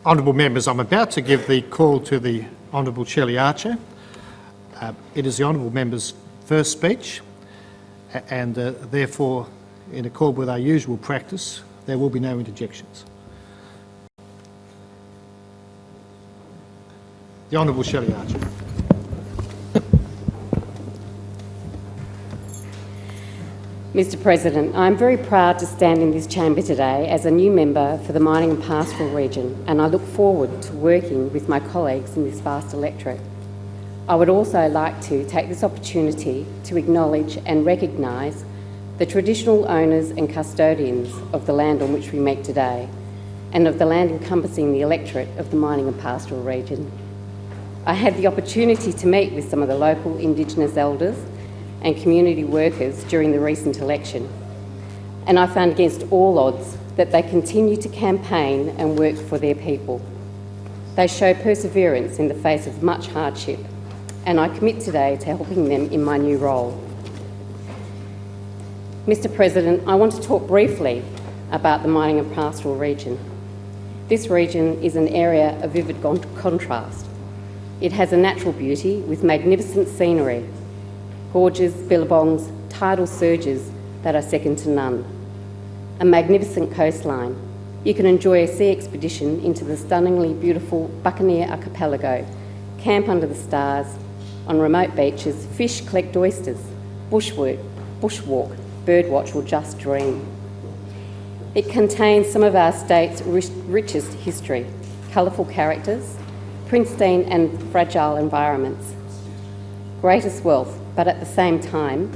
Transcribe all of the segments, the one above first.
Honourable members, I'm about to give the call to the Honourable Shelley Archer. It is the Honourable member's first speech, and therefore, in accord with our usual practice, there will be no interjections. The Honourable Shelley Archer. Mr President, I am very proud to stand in this chamber today as a new member for the Mining and Pastoral Region, and I look forward to working with my colleagues in this vast electorate. I would also like to take this opportunity to acknowledge and recognise the traditional owners and custodians of the land on which we meet today, and of the land encompassing the electorate of the Mining and Pastoral Region. I had the opportunity to meet with some of the local Indigenous elders and community workers during the recent election, and I found against all odds that they continue to campaign and work for their people. They show perseverance in the face of much hardship, and I commit today to helping them in my new role. Mr President, I want to talk briefly about the Mining and Pastoral Region. This region is an area of vivid contrast. It has a natural beauty with magnificent scenery, gorges, billabongs, tidal surges that are second to none. A magnificent coastline. You can enjoy a sea expedition into the stunningly beautiful Buccaneer Archipelago, camp under the stars, on remote beaches, fish, collect oysters, bushwalk, birdwatch or just dream. It contains some of our state's richest history, colourful characters, pristine and fragile environments, greatest wealth, but at the same time,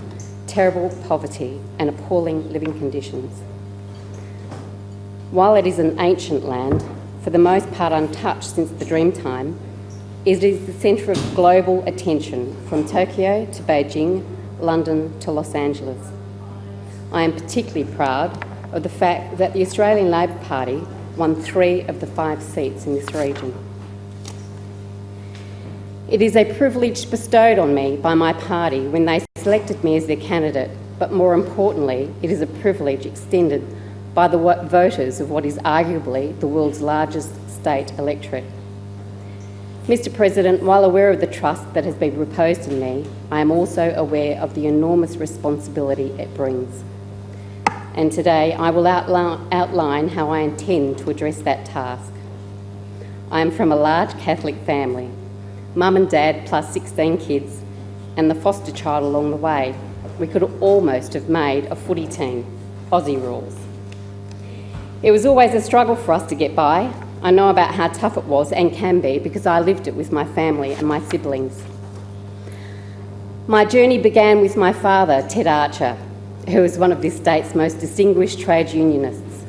terrible poverty and appalling living conditions. While it is an ancient land, for the most part untouched since the Dreamtime, it is the centre of global attention from Tokyo to Beijing, London to Los Angeles. I am particularly proud of the fact that the Australian Labor Party won 3 of the 5 seats in this region. It is a privilege bestowed on me by my party when they selected me as their candidate, but more importantly, it is a privilege extended by the voters of what is arguably the world's largest state electorate. Mr President, while aware of the trust that has been reposed in me, I am also aware of the enormous responsibility it brings. And today I will outline how I intend to address that task. I am from a large Catholic family. Mum and Dad plus 16 kids and the foster child along the way. We could almost have made a footy team, Aussie rules. It was always a struggle for us to get by. I know about how tough it was and can be because I lived it with my family and my siblings. My journey began with my father, Ted Archer, who was one of this state's most distinguished trade unionists.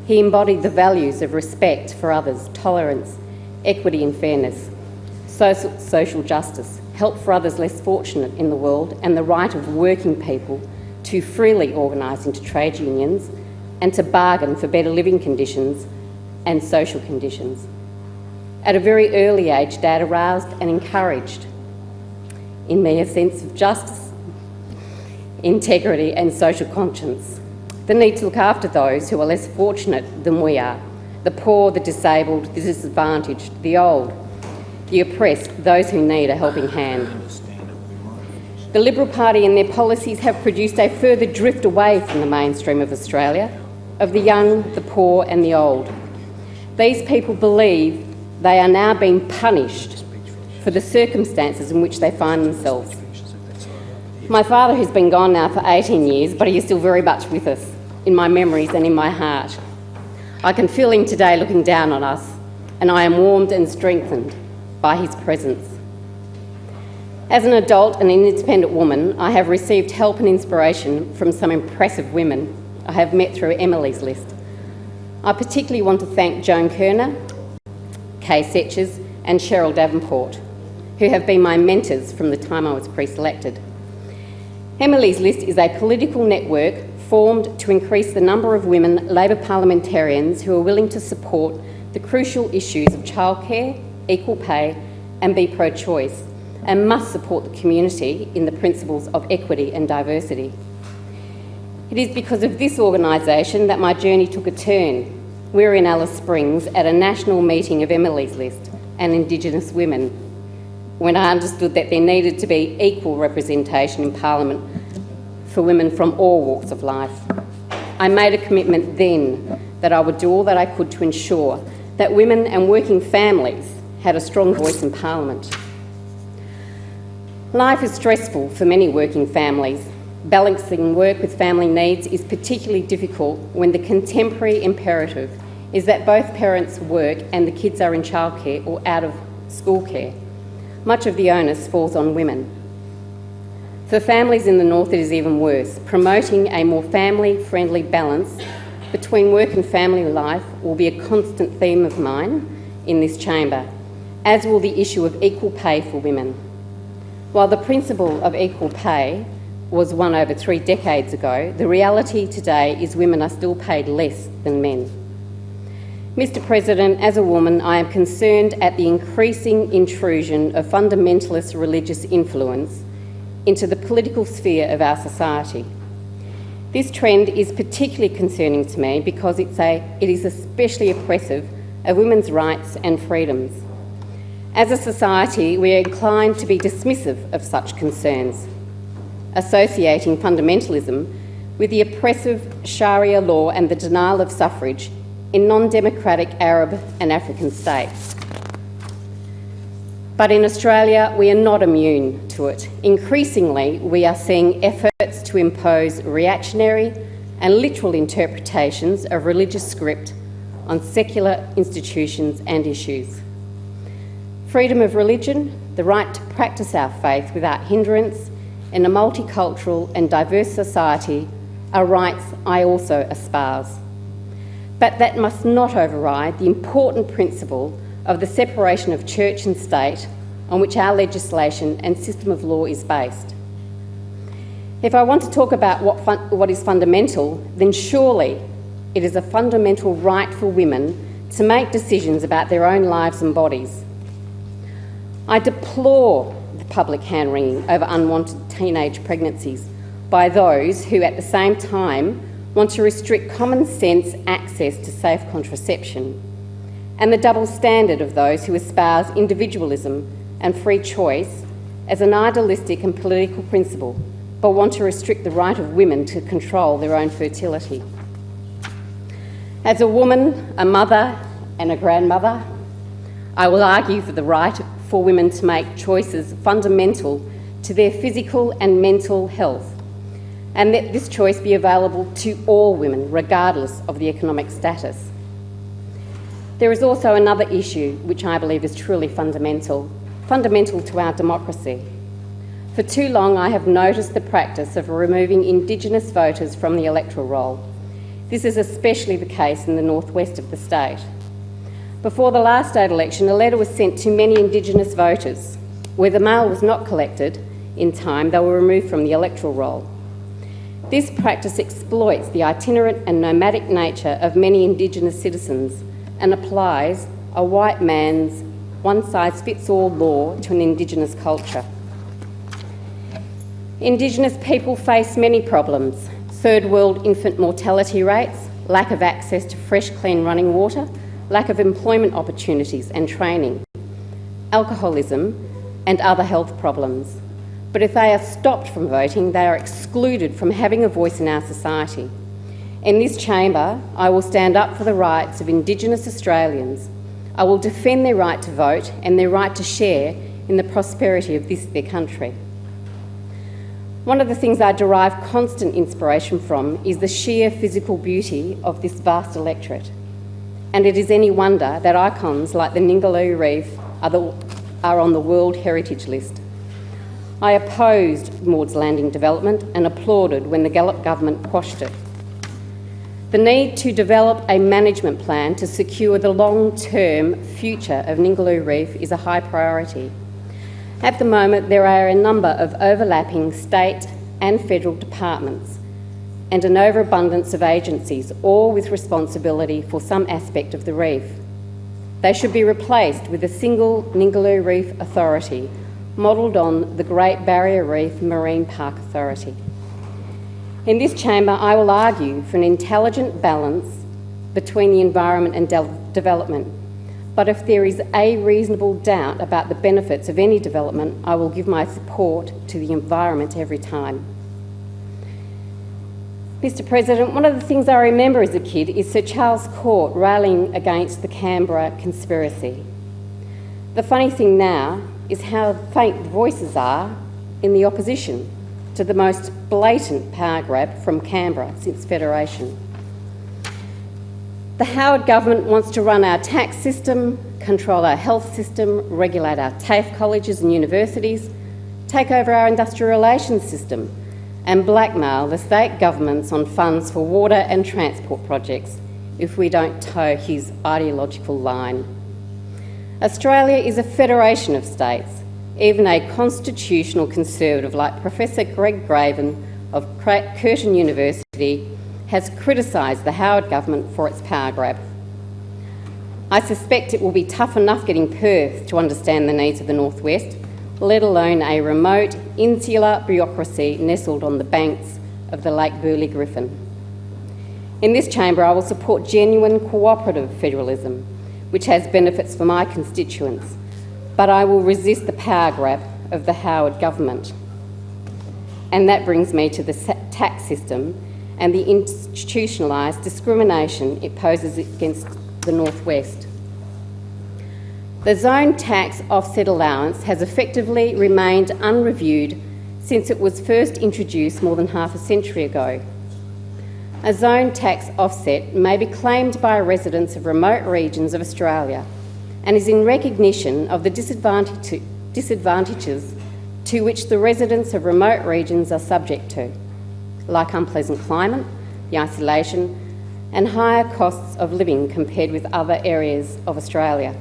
He embodied the values of respect for others, tolerance, equity and fairness, social justice, help for others less fortunate in the world, and the right of working people to freely organise into trade unions and to bargain for better living conditions and social conditions. At a very early age, Dad aroused and encouraged in me a sense of justice, integrity and social conscience, the need to look after those who are less fortunate than we are, the poor, the disabled, the disadvantaged, the old, the oppressed, those who need a helping hand. The Liberal Party and their policies have produced a further drift away from the mainstream of Australia, of the young, the poor and the old. These people believe they are now being punished for the circumstances in which they find themselves. My father has been gone now for 18 years, but he is still very much with us, in my memories and in my heart. I can feel him today looking down on us, and I am warmed and strengthened by his presence. As an adult and an independent woman, I have received help and inspiration from some impressive women I have met through Emily's List. I particularly want to thank Joan Kerner, Kay Setchers and Cheryl Davenport, who have been my mentors from the time I was pre-selected. Emily's List is a political network formed to increase the number of women Labor parliamentarians who are willing to support the crucial issues of childcare, equal pay and be pro-choice, and must support the community in the principles of equity and diversity. It is because of this organisation that my journey took a turn. we were in Alice Springs at a national meeting of MLC's List and Indigenous women when I understood that there needed to be equal representation in Parliament for women from all walks of life. I made a commitment then that I would do all that I could to ensure that women and working families had a strong voice in Parliament. Life is stressful for many working families. Balancing work with family needs is particularly difficult when the contemporary imperative is that both parents work and the kids are in childcare or out of school care. Much of the onus falls on women. For families in the north, it is even worse. Promoting a more family-friendly balance between work and family life will be a constant theme of mine in this chamber, as will the issue of equal pay for women. While the principle of equal pay was won over 3 decades ago, the reality today is women are still paid less than men. Mr. President, as a woman, I am concerned at the increasing intrusion of fundamentalist religious influence into the political sphere of our society. This trend is particularly concerning to me because it is especially oppressive of women's rights and freedoms. As a society, we are inclined to be dismissive of such concerns, associating fundamentalism with the oppressive Sharia law and the denial of suffrage in non-democratic Arab and African states. But in Australia, we are not immune to it. Increasingly, we are seeing efforts to impose reactionary and literal interpretations of religious script on secular institutions and issues. Freedom of religion, the right to practice our faith without hindrance in a multicultural and diverse society are rights I also espouse. But that must not override the important principle of the separation of church and state on which our legislation and system of law is based. If I want to talk about what is fundamental, then surely it is a fundamental right for women to make decisions about their own lives and bodies. I deplore the public hand-wringing over unwanted teenage pregnancies by those who at the same time want to restrict common sense access to safe contraception, and the double standard of those who espouse individualism and free choice as an idealistic and political principle, but want to restrict the right of women to control their own fertility. As a woman, a mother and a grandmother, I will argue for the right for women to make choices fundamental to their physical and mental health, and that this choice be available to all women, regardless of the economic status. There is also another issue which I believe is truly fundamental to our democracy. For too long, I have noticed the practice of removing Indigenous voters from the electoral roll. This is especially the case in the northwest of the state. Before the last state election, a letter was sent to many Indigenous voters. Where the mail was not collected in time, they were removed from the electoral roll. This practice exploits the itinerant and nomadic nature of many Indigenous citizens and applies a white man's one-size-fits-all law to an Indigenous culture. Indigenous people face many problems: third world infant mortality rates, lack of access to fresh, clean running water, lack of employment opportunities and training, alcoholism and other health problems. But if they are stopped from voting, they are excluded from having a voice in our society. In this chamber, I will stand up for the rights of Indigenous Australians. I will defend their right to vote and their right to share in the prosperity of their country. One of the things I derive constant inspiration from is the sheer physical beauty of this vast electorate. And it is any wonder that icons like the Inaugural Reef are on the World Heritage List. I opposed Maud's Landing development and applauded when the Gallop government quashed it. The need to develop a management plan to secure the long-term future of Inaugural Reef is a high priority. At the moment, there are a number of overlapping state and federal departments and an overabundance of agencies, all with responsibility for some aspect of the reef. They should be replaced with a single Inaugural Reef Authority, modelled on the Great Barrier Reef Marine Park Authority. In this chamber, I will argue for an intelligent balance between the environment and development. But if there is a reasonable doubt about the benefits of any development, I will give my support to the environment every time. Mr. President, one of the things I remember as a kid is Sir Charles Court railing against the Canberra conspiracy. The funny thing now is how faint the voices are in the opposition to the most blatant power grab from Canberra since Federation. The Howard government wants to run our tax system, control our health system, regulate our TAFE colleges and universities, take over our industrial relations system, and blackmail the state governments on funds for water and transport projects if we don't toe his ideological line. Australia is a federation of states. Even a constitutional conservative like Professor Greg Graven of Curtin University has criticised the Howard government for its power grab. I suspect it will be tough enough getting Perth to understand the needs of the North West, let alone a remote, insular bureaucracy nestled on the banks of the Lake Burley Griffin. In this chamber, I will support genuine cooperative federalism, which has benefits for my constituents, but I will resist the power grab of the Howard government. And that brings me to the tax system and the institutionalised discrimination it poses against the North West. The zone tax offset allowance has effectively remained unreviewed since it was first introduced more than half a century ago. A zone tax offset may be claimed by residents of remote regions of Australia and is in recognition of the disadvantages to which the residents of remote regions are subject to, like unpleasant climate, the isolation, and higher costs of living compared with other areas of Australia.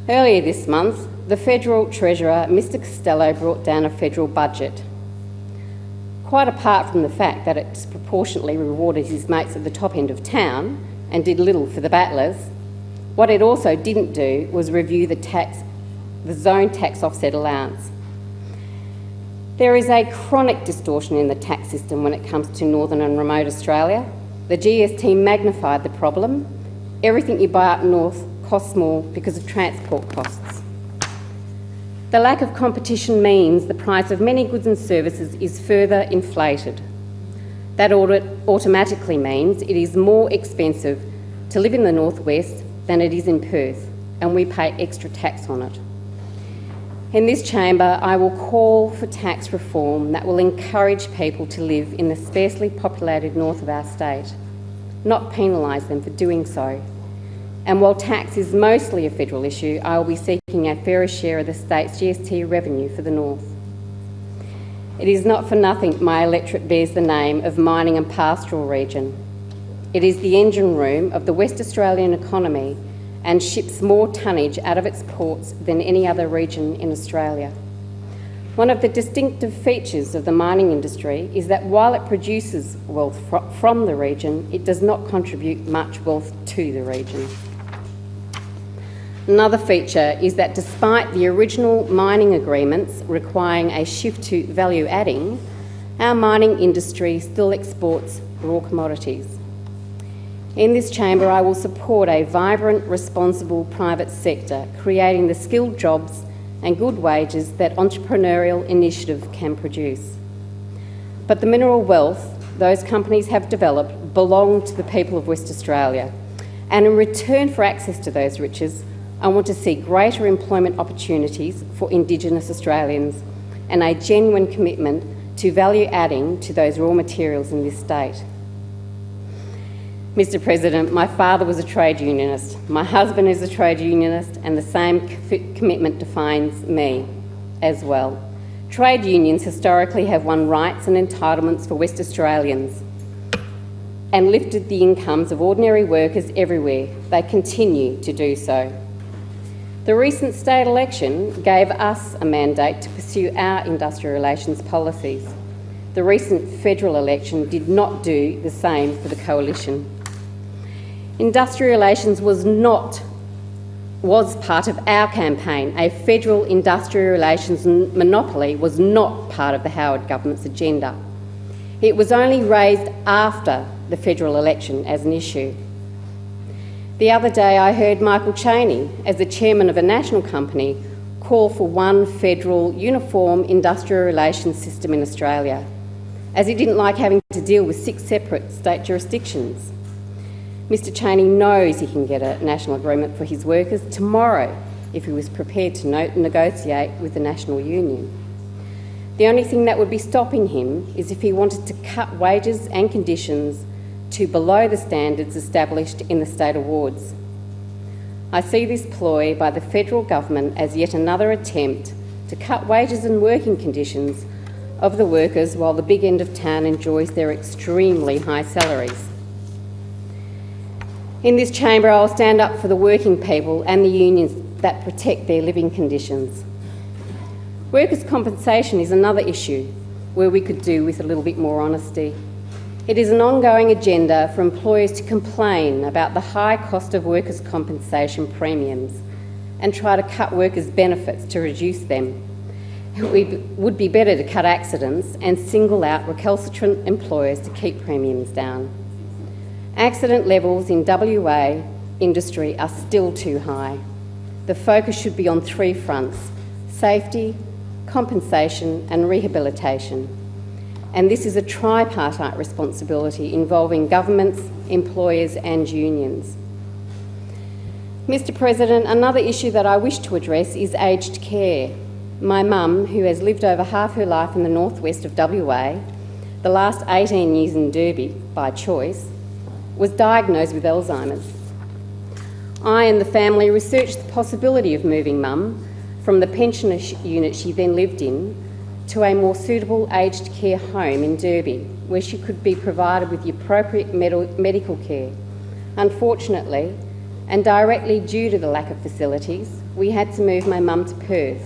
Earlier this month, the Federal Treasurer, Mr Costello, brought down a federal budget. Quite apart from the fact that it disproportionately rewarded his mates at the top end of town and did little for the battlers, what it also didn't do was review the zone tax offset allowance. There is a chronic distortion in the tax system when it comes to northern and remote Australia. The GST magnified the problem. Everything you buy up north costs more because of transport costs. The lack of competition means the price of many goods and services is further inflated. That automatically means it is more expensive to live in the North West than it is in Perth, and we pay extra tax on it. In this chamber, I will call for tax reform that will encourage people to live in the sparsely populated north of our state, not penalise them for doing so. And while tax is mostly a federal issue, I will be seeking a fairer share of the state's GST revenue for the north. It is not for nothing my electorate bears the name of mining and pastoral region. It is the engine room of the West Australian economy and ships more tonnage out of its ports than any other region in Australia. One of the distinctive features of the mining industry is that while it produces wealth from the region, it does not contribute much wealth to the region. Another feature is that despite the original mining agreements requiring a shift to value adding, our mining industry still exports raw commodities. In this chamber, I will support a vibrant, responsible private sector, creating the skilled jobs and good wages that entrepreneurial initiative can produce. But the mineral wealth those companies have developed belong to the people of West Australia, and in return for access to those riches, I want to see greater employment opportunities for Indigenous Australians and a genuine commitment to value adding to those raw materials in this state. Mr President, my father was a trade unionist, my husband is a trade unionist, and the same commitment defines me as well. Trade unions historically have won rights and entitlements for West Australians and lifted the incomes of ordinary workers everywhere. They continue to do so. The recent state election gave us a mandate to pursue our industrial relations policies. The recent federal election did not do the same for the coalition. Industrial relations was part of our campaign. A federal industrial relations monopoly was not part of the Howard government's agenda. It was only raised after the federal election as an issue. The other day I heard Michael Chaney, as the chairman of a national company, call for one federal uniform industrial relations system in Australia, as he didn't like having to deal with 6 separate state jurisdictions. Mr Chaney knows he can get a national agreement for his workers tomorrow if he was prepared to negotiate with the national union. The only thing that would be stopping him is if he wanted to cut wages and conditions to below the standards established in the state awards. I see this ploy by the federal government as yet another attempt to cut wages and working conditions of the workers while the big end of town enjoys their extremely high salaries. In this chamber, I'll stand up for the working people and the unions that protect their living conditions. Workers' compensation is another issue where we could do with a little bit more honesty. It is an ongoing agenda for employers to complain about the high cost of workers' compensation premiums and try to cut workers' benefits to reduce them. It would be better to cut accidents and single out recalcitrant employers to keep premiums down. Accident levels in WA industry are still too high. The focus should be on 3 fronts: safety, compensation and rehabilitation. And this is a tripartite responsibility involving governments, employers and unions. Mr President, another issue that I wish to address is aged care. My mum, who has lived over half her life in the northwest of WA, the last 18 years in Derby by choice, was diagnosed with Alzheimer's. I and the family researched the possibility of moving Mum from the pensioner unit she then lived in to a more suitable aged care home in Derby, where she could be provided with the appropriate medical care. Unfortunately, and directly due to the lack of facilities, we had to move my mum to Perth,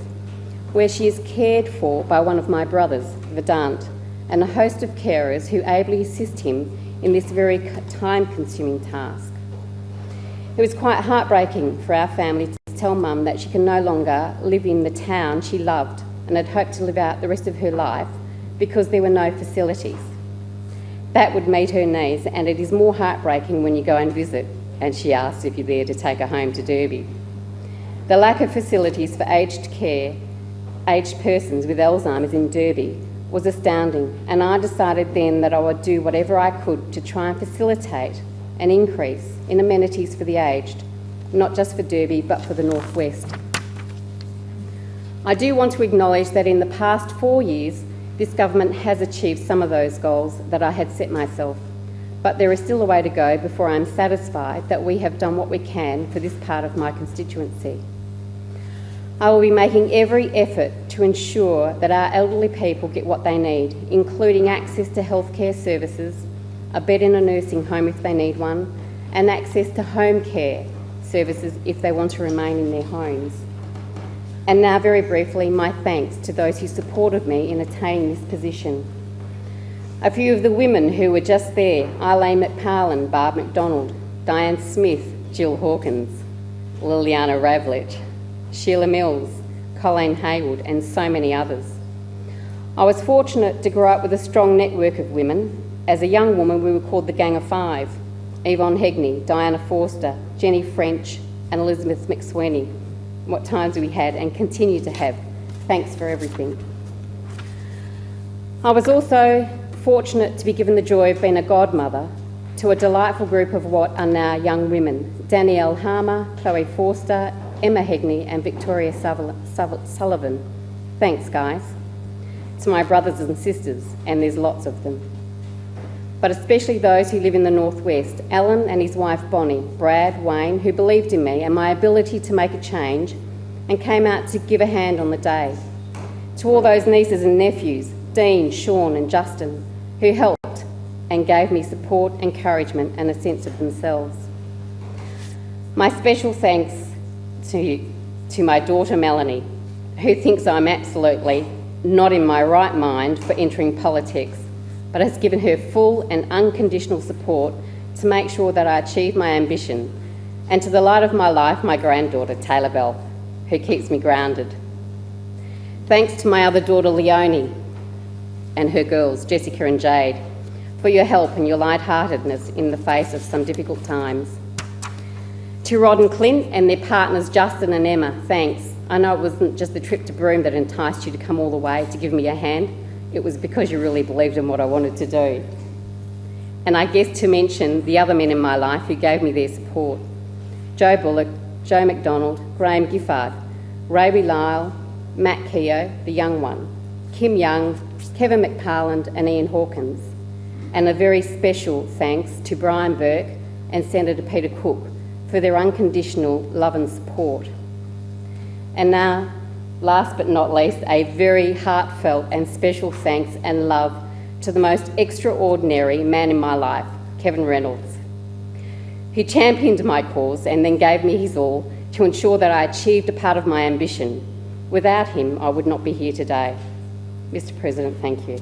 where she is cared for by one of my brothers, Vedant, and a host of carers who ably assist him in this very time-consuming task. It was quite heartbreaking for our family to tell Mum that she can no longer live in the town she loved and had hoped to live out the rest of her life because there were no facilities. That would meet her needs, and it is more heartbreaking when you go and visit and she asks if you're there to take her home to Derby. The lack of facilities for aged persons with Alzheimer's in Derby was astounding, and I decided then that I would do whatever I could to try and facilitate an increase in amenities for the aged, not just for Derby but for the Northwest. I do want to acknowledge that in the past 4 years this government has achieved some of those goals that I had set myself, but there is still a way to go before I am satisfied that we have done what we can for this part of my constituency. I will be making every effort to ensure that our elderly people get what they need, including access to healthcare services, a bed in a nursing home if they need one, and access to home care services if they want to remain in their homes. And now, very briefly, my thanks to those who supported me in attaining this position. A few of the women who were just there: Eileen McParlin, Barb McDonald, Diane Smith, Jill Hawkins, Liliana Ravlich, Sheila Mills, Colleen Haywood and so many others. I was fortunate to grow up with a strong network of women. As a young woman we were called the Gang of Five: Yvonne Hegney, Diana Forster, Jenny French and Elizabeth McSweeney. What times we had and continue to have. Thanks for everything. I was also fortunate to be given the joy of being a godmother to a delightful group of what are now young women: Danielle Harmer, Chloe Forster, Emma Hegney and Victoria Sullivan. Thanks, guys. To my brothers and sisters, and there's lots of them, but especially those who live in the Northwest: Alan and his wife Bonnie, Brad, Wayne, who believed in me and my ability to make a change and came out to give a hand on the day. To all those nieces and nephews, Dean, Sean and Justin, who helped and gave me support, encouragement and a sense of themselves. My special thanks to my daughter Melanie, who thinks I'm absolutely not in my right mind for entering politics, but has given her full and unconditional support to make sure that I achieve my ambition, and to the light of my life, my granddaughter Taylor Bell, who keeps me grounded. Thanks to my other daughter Leonie and her girls, Jessica and Jade, for your help and your lightheartedness in the face of some difficult times. To Rod and Clint and their partners Justin and Emma, thanks. I know it wasn't just the trip to Broome that enticed you to come all the way to give me a hand. It was because you really believed in what I wanted to do. And I guess to mention the other men in my life who gave me their support. Joe Bullock, Joe McDonald, Graham Giffard, Ray Lyle, Matt Keogh, the young one, Kim Young, Kevin McParland and Ian Hawkins. And a very special thanks to Brian Burke and Senator Peter Cook for their unconditional love and support. And now, last but not least, a very heartfelt and special thanks and love to the most extraordinary man in my life, Kevin Reynolds. He championed my cause and then gave me his all to ensure that I achieved a part of my ambition. Without him, I would not be here today. Mr. President, thank you.